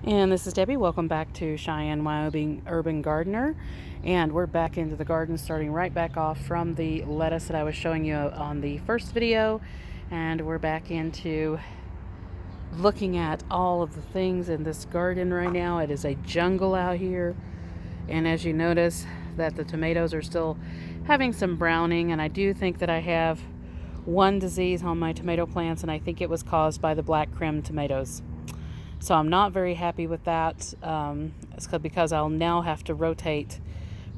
And this is Debbie. Welcome back to Cheyenne Wyoming Urban Gardener. And we're back into the garden, starting right back off from the lettuce that I was showing you on the first video. And we're back into looking at all of the things in this garden right now. It is a jungle out here. And as you notice that the tomatoes are still having some browning, and I do think that I have one disease on my tomato plants, and I think it was caused by the black crim tomatoes. So I'm not very happy with that. It's because I'll now have to rotate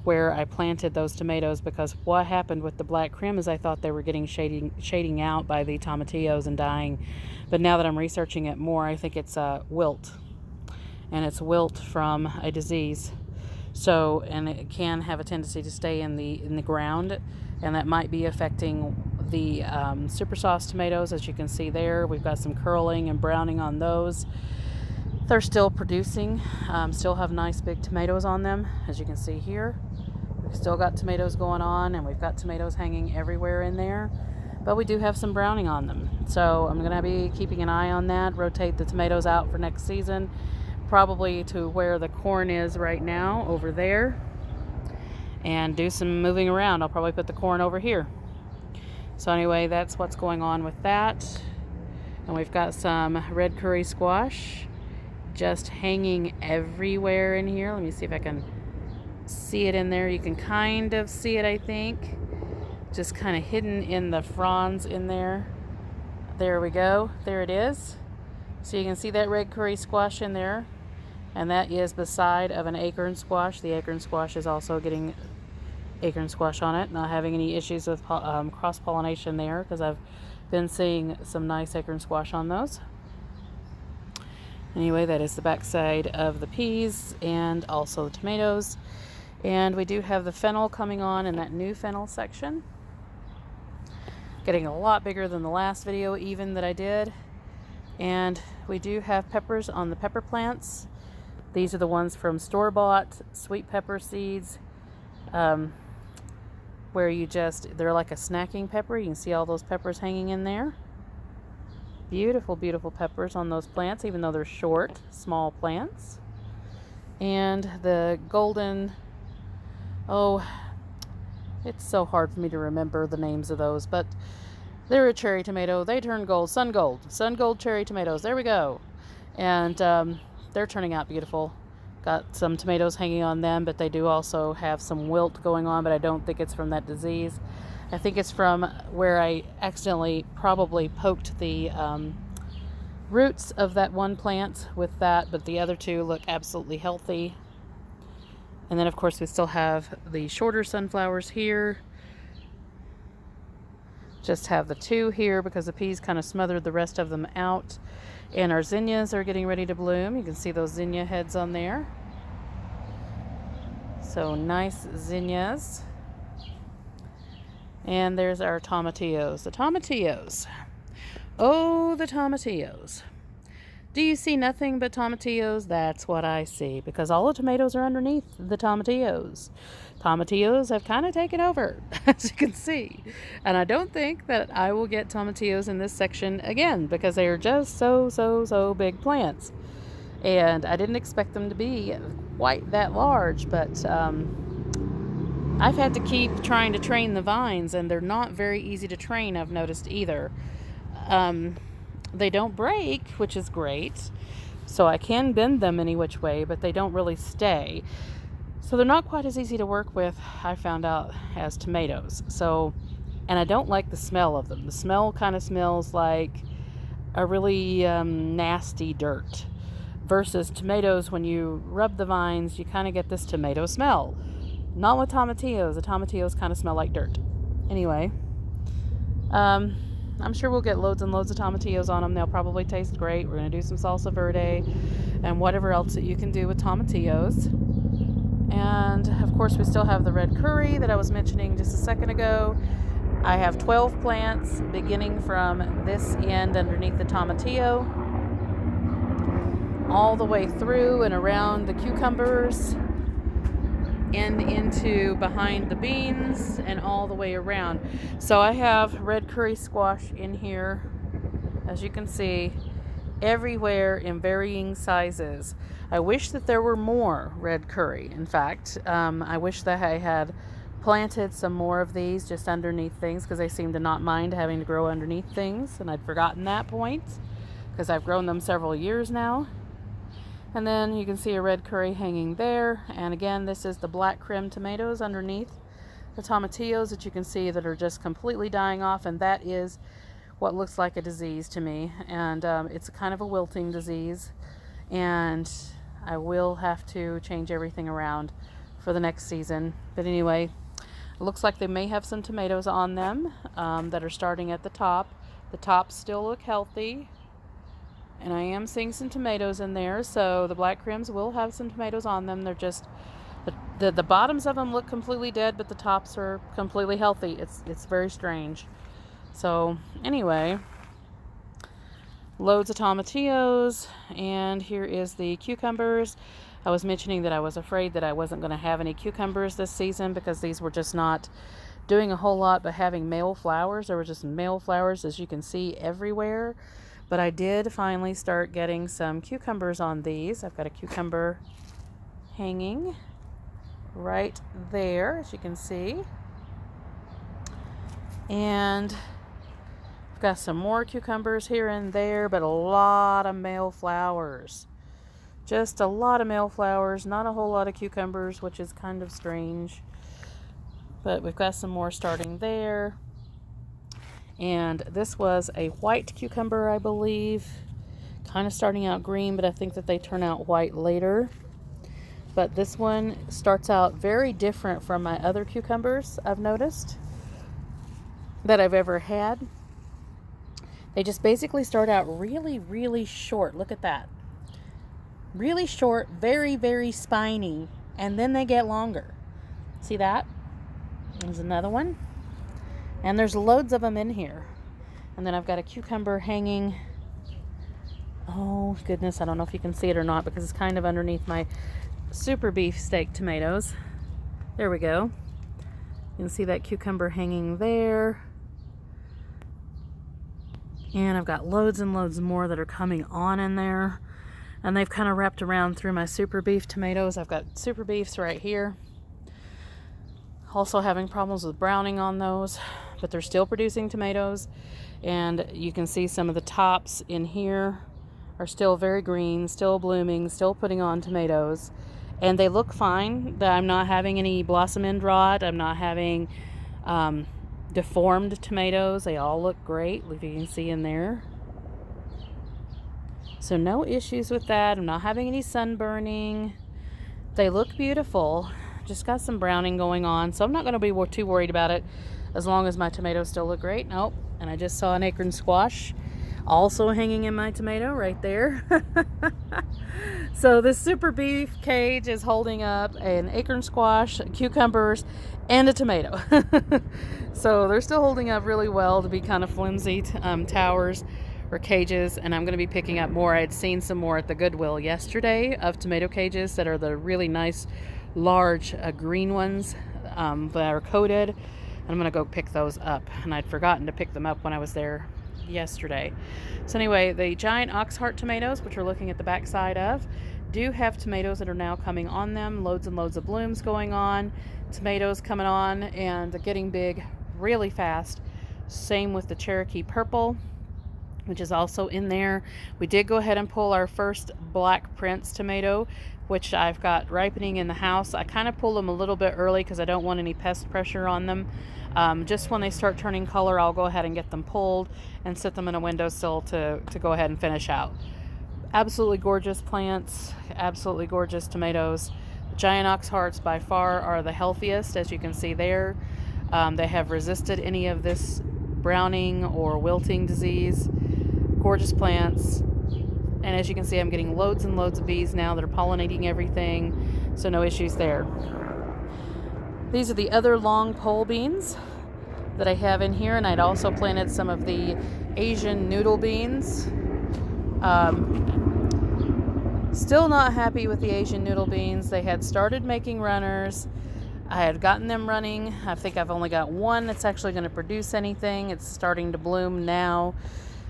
where I planted those tomatoes, because what happened with the black crim is I thought they were getting shading out by the tomatillos and dying. But now that I'm researching it more, I think it's wilt. And it's wilt from a disease. So, and it can have a tendency to stay in the ground, and that might be affecting the super sauce tomatoes. As you can see there, we've got some curling and browning on those. They're still producing, still have nice big tomatoes on them, as you can see here. We've still got tomatoes going on, and we've got tomatoes hanging everywhere in there, but we do have some browning on them. So I'm going to be keeping an eye on that, rotate the tomatoes out for next season, probably to where the corn is right now, over there, and do some moving around. I'll probably put the corn over here. So anyway, that's what's going on with that. And we've got some red curry squash just hanging everywhere in here. Let me see if I can see it in there. You can kind of see it, I think. Just kind of hidden in the fronds in there. There we go. There it is. So you can see that red curry squash in there. And that is beside of an acorn squash. The acorn squash is also getting acorn squash on it. Not having any issues with cross-pollination there, because I've been seeing some nice acorn squash on those. Anyway, that is the back side of the peas and also the tomatoes. And we do have the fennel coming on in that new fennel section. Getting a lot bigger than the last video even that I did. And we do have peppers on the pepper plants. These are the ones from store-bought sweet pepper seeds, where they're like a snacking pepper. You can see all those peppers hanging in there. Beautiful, beautiful peppers on those plants, even though they're short, small plants. And the golden, it's so hard for me to remember the names of those, but they're a cherry tomato. They turn gold, sun gold cherry tomatoes. There we go. And they're turning out beautiful. Got some tomatoes hanging on them, but they do also have some wilt going on, but I don't think it's from that disease. I think it's from where I accidentally probably poked the roots of that one plant with that, but the other two look absolutely healthy. And then, of course, we still have the shorter sunflowers here. Just have the two here because the peas kind of smothered the rest of them out. And our zinnias are getting ready to bloom. You can see those zinnia heads on there. So nice zinnias. And there's our tomatillos. The tomatillos. Oh, the tomatillos. Do you see nothing but tomatillos? That's what I see, because all the tomatoes are underneath the tomatillos. Tomatillos have kind of taken over, as you can see. And I don't think that I will get tomatillos in this section again, because they are just so big plants. And I didn't expect them to be quite that large, but I've had to keep trying to train the vines, and they're not very easy to train, I've noticed either. They don't break, which is great, so I can bend them any which way, but they don't really stay. So they're not quite as easy to work with, I found out, as tomatoes. So, and I don't like the smell of them. The smell kind of smells like a really nasty dirt. Versus tomatoes, when you rub the vines, you kind of get this tomato smell. Not with tomatillos. The tomatillos kind of smell like dirt. Anyway, I'm sure we'll get loads and loads of tomatillos on them. They'll probably taste great. We're going to do some salsa verde and whatever else that you can do with tomatillos. And of course, we still have the red curry that I was mentioning just a second ago. I have 12 plants beginning from this end underneath the tomatillo, all the way through and around the cucumbers, and into behind the beans, and all the way around. So I have red curry squash in here, as you can see, everywhere in varying sizes. I wish that there were more red curry. In fact, I wish that I had planted some more of these just underneath things, because they seem to not mind having to grow underneath things, and I'd forgotten that point because I've grown them several years now. And then you can see a red curry hanging there, and again, this is the black crim tomatoes underneath the tomatillos that you can see that are just completely dying off, and that is what looks like a disease to me, and it's a kind of a wilting disease, and I will have to change everything around for the next season. But anyway, it looks like they may have some tomatoes on them that are starting at the top. The tops still look healthy, and I am seeing some tomatoes in there, so the black crims will have some tomatoes on them. They're just the bottoms of them look completely dead, but the tops are completely healthy. It's very strange. So anyway, loads of tomatillos, and here is the cucumbers. I was mentioning that I was afraid that I wasn't going to have any cucumbers this season because these were just not doing a whole lot but having male flowers. There were just male flowers, as you can see, everywhere. But I did finally start getting some cucumbers on these. I've got a cucumber hanging right there, as you can see. And I've got some more cucumbers here and there, but a lot of male flowers. Just a lot of male flowers, not a whole lot of cucumbers, which is kind of strange. But we've got some more starting there. And this was a white cucumber, I believe. Kind of starting out green, but I think that they turn out white later. But this one starts out very different from my other cucumbers, I've noticed, that I've ever had. They just basically start out really, really short. Look at that. Really short, very, very spiny, and then they get longer. See that? There's another one. And there's loads of them in here. And then I've got a cucumber hanging. Oh, goodness, I don't know if you can see it or not because it's kind of underneath my super beef steak tomatoes. There we go. You can see that cucumber hanging there. And I've got loads and loads more that are coming on in there. And they've kind of wrapped around through my super beef tomatoes. I've got super beefs right here. Also having problems with browning on those, but they're still producing tomatoes. And you can see some of the tops in here are still very green, still blooming, still putting on tomatoes. And they look fine. I'm not having any blossom end rot. I'm not having deformed tomatoes. They all look great, like you can see in there. So no issues with that. I'm not having any sunburning. They look beautiful. Just got some browning going on, so I'm not going to be too worried about it as long as my tomatoes still look great. Nope. And I just saw an acorn squash also hanging in my tomato right there. So this super beef cage is holding up an acorn squash, cucumbers, and a tomato. So they're still holding up really well to be kind of flimsy towers or cages, and I'm going to be picking up more. I had seen some more at the Goodwill yesterday of tomato cages that are the really nice large green ones that are coated. I'm going to go pick those up, and I'd forgotten to pick them up when I was there yesterday. So anyway, the giant ox heart tomatoes, which we're looking at the back side of, do have tomatoes that are now coming on them. Loads and loads of blooms going on, tomatoes coming on and getting big really fast. Same with the Cherokee purple, which is also in there. We did go ahead and pull our first Black Prince tomato, which I've got ripening in the house. I kind of pull them a little bit early because I don't want any pest pressure on them. Just when they start turning color, I'll go ahead and get them pulled and sit them in a windowsill to go ahead and finish out. Absolutely gorgeous plants, absolutely gorgeous tomatoes. The giant ox hearts by far are the healthiest, as you can see there. They have resisted any of this browning or wilting disease. Gorgeous plants. And as you can see, I'm getting loads and loads of bees now that are pollinating everything, so no issues there. These are the other long pole beans that I have in here, and I'd also planted some of the Asian noodle beans. Still not happy with the Asian noodle beans. They had started making runners. I had gotten them running. I think I've only got one that's actually going to produce anything. It's starting to bloom now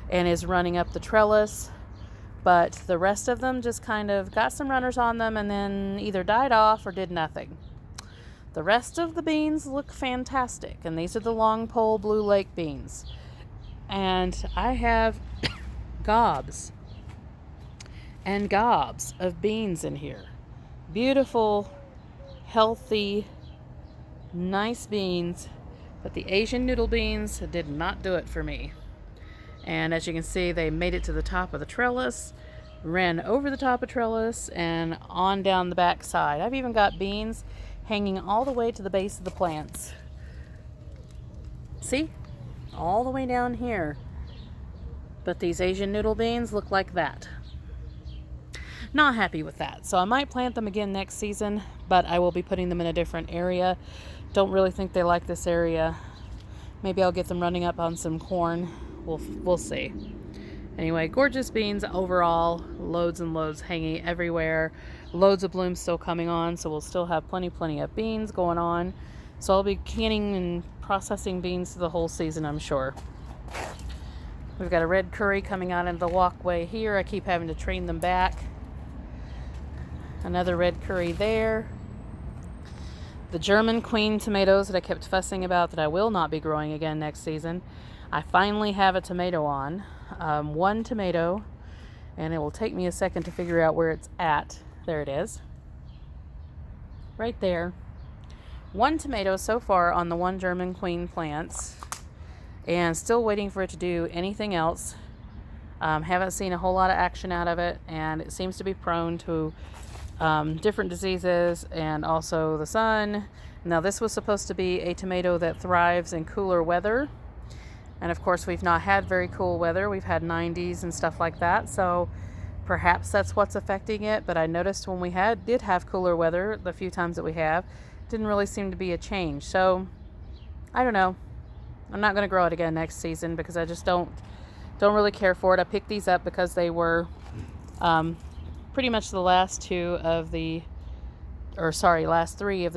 and is running up the trellis. but the rest of them just kind of got some runners on them and then either died off or did nothing. The rest of the beans look fantastic, and these are the long pole blue lake beans. And I have gobs and gobs of beans in here. Beautiful, healthy, nice beans, but the Asian noodle beans did not do it for me. And as you can see, they made it to the top of the trellis, ran over the top of trellis, and on down the back side. I've even got beans hanging all the way to the base of the plants. See? All the way down here. But these Asian noodle beans look like that. Not happy with that. So I might plant them again next season, but I will be putting them in a different area. Don't really think they like this area. Maybe I'll get them running up on some corn. We'll see. Anyway, gorgeous beans overall. Loads and loads hanging everywhere. Loads of blooms still coming on, so we'll still have plenty of beans going on. So I'll be canning and processing beans the whole season, I'm sure. We've got a red curry coming out into the walkway here. I keep having to train them back. Another red curry there. The German queen tomatoes that I kept fussing about that I will not be growing again next season. I finally have a tomato on. One tomato, and it will take me a second to figure out where it's at. There it is. Right there. One tomato so far on the one German queen plants, and still waiting for it to do anything else. Haven't seen a whole lot of action out of it, and it seems to be prone to different diseases and also the sun. Now this was supposed to be a tomato that thrives in cooler weather, and of course we've not had very cool weather. We've had 90s and stuff like that, so perhaps that's what's affecting it. But I noticed when we did have cooler weather, the few times that we have, didn't really seem to be a change. So I don't know. I'm not going to grow it again next season because I just don't really care for it. I picked these up because they were pretty much the last three of the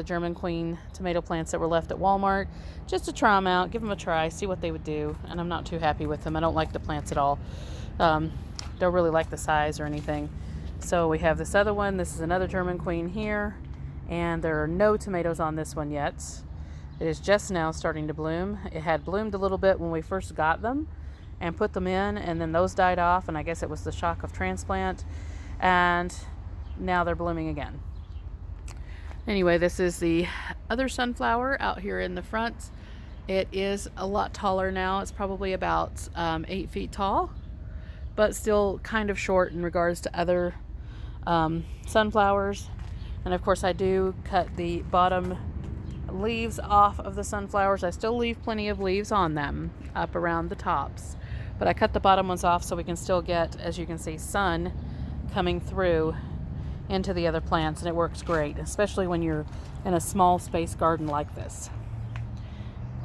German queen tomato plants that were left at Walmart, just to try them out, give them a try, see what they would do. And I'm not too happy with them. I don't like the plants at all. Don't really like the size or anything. So we have this other one. This is another German queen here, and there are no tomatoes on this one yet. It is just now starting to bloom. It had bloomed a little bit when we first got them and put them in, and then those died off, and I guess it was the shock of transplant, and now they're blooming again. Anyway, this is the other sunflower out here in the front. It is a lot taller now. It's probably about 8 feet tall, but still kind of short in regards to other sunflowers. And of course I do cut the bottom leaves off of the sunflowers. I still leave plenty of leaves on them up around the tops, but I cut the bottom ones off so we can still get, as you can see, sun coming through into the other plants, and it works great, especially when you're in a small space garden like this.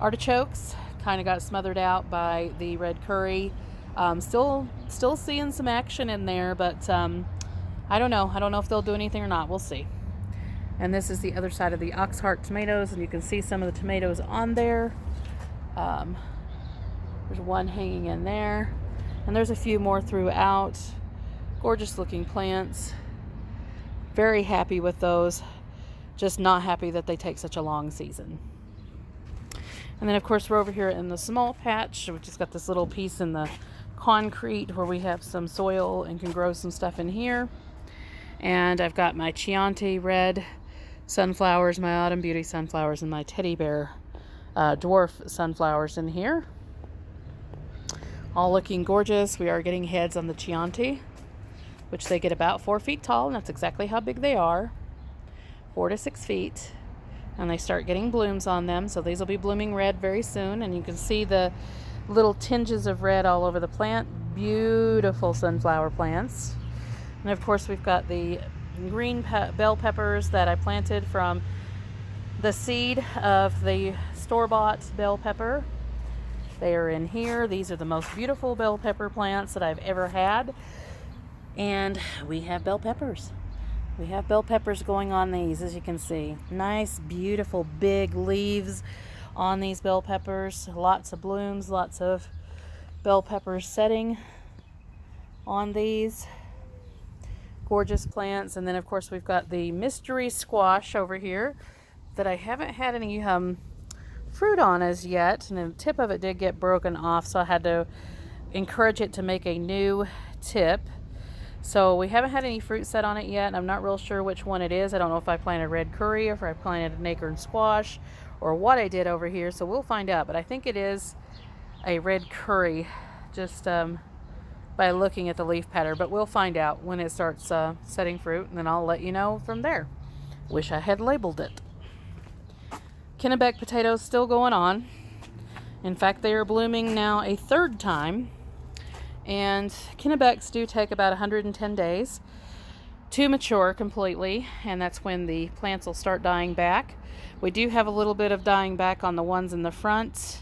Artichokes kind of got smothered out by the red curry. Still seeing some action in there, but I don't know if they'll do anything or not. We'll see. And this is the other side of the ox heart tomatoes, and you can see some of the tomatoes on there. There's one hanging in there, and there's a few more throughout. Gorgeous looking plants. Very happy with those. Just not happy that they take such a long season. And then of course we're over here in the small patch. We just got this little piece in the concrete where we have some soil and can grow some stuff in here. And I've got my Chianti red sunflowers, my autumn beauty sunflowers, and my teddy bear dwarf sunflowers in here. All looking gorgeous. We are getting heads on the Chianti, which they get about 4 feet tall, and that's exactly how big they are, 4 to 6 feet. And they start getting blooms on them, so these will be blooming red very soon, and you can see the little tinges of red all over the plant. Beautiful sunflower plants. And of course we've got the green bell peppers that I planted from the seed of the store-bought bell pepper. They are in here. These are the most beautiful bell pepper plants that I've ever had. And we have bell peppers. We have bell peppers going on these, as you can see. Nice, beautiful, big leaves on these bell peppers. Lots of blooms, lots of bell peppers setting on these. gorgeous plants. And then of course we've got the mystery squash over here that I haven't had any fruit on as yet, and the tip of it did get broken off, so I had to encourage it to make a new tip. So we haven't had any fruit set on it yet, and I'm not real sure which one it is. I don't know if I planted red curry or if I planted an acorn squash or what I did over here, so we'll find out. But I think it is a red curry, just by looking at the leaf pattern. But we'll find out when it starts setting fruit, and then I'll let you know from there. Wish I had labeled it. Kennebec potatoes still going on. In fact, they are blooming now a third time. And Kennebecs do take about 110 days to mature completely, and that's when the plants will start dying back. We do have a little bit of dying back on the ones in the front,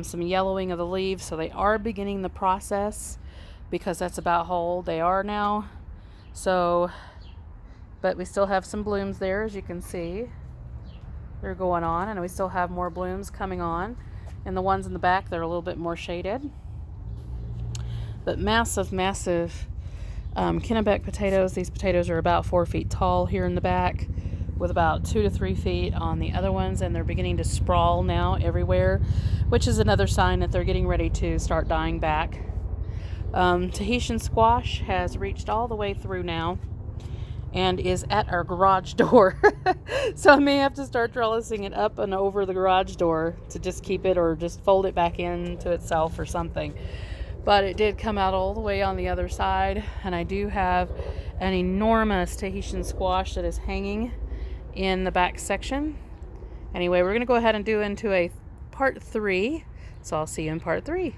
some yellowing of the leaves, so they are beginning the process because that's about how old they are now. So, but we still have some blooms there, as you can see. They're going on, and we still have more blooms coming on. And the ones in the back, they're a little bit more shaded. But massive Kennebec potatoes. These potatoes are about 4 feet tall here in the back, with about 2 to 3 feet on the other ones, and they're beginning to sprawl now everywhere, which is another sign that they're getting ready to start dying back. Tahitian squash has reached all the way through now and is at our garage door. So I may have to start trellising it up and over the garage door to just keep it, or just fold it back into itself or something. But it did come out all the way on the other side, and I do have an enormous Tahitian squash that is hanging in the back section. Anyway, we're going to go ahead and do into a part 3, so I'll see you in part 3.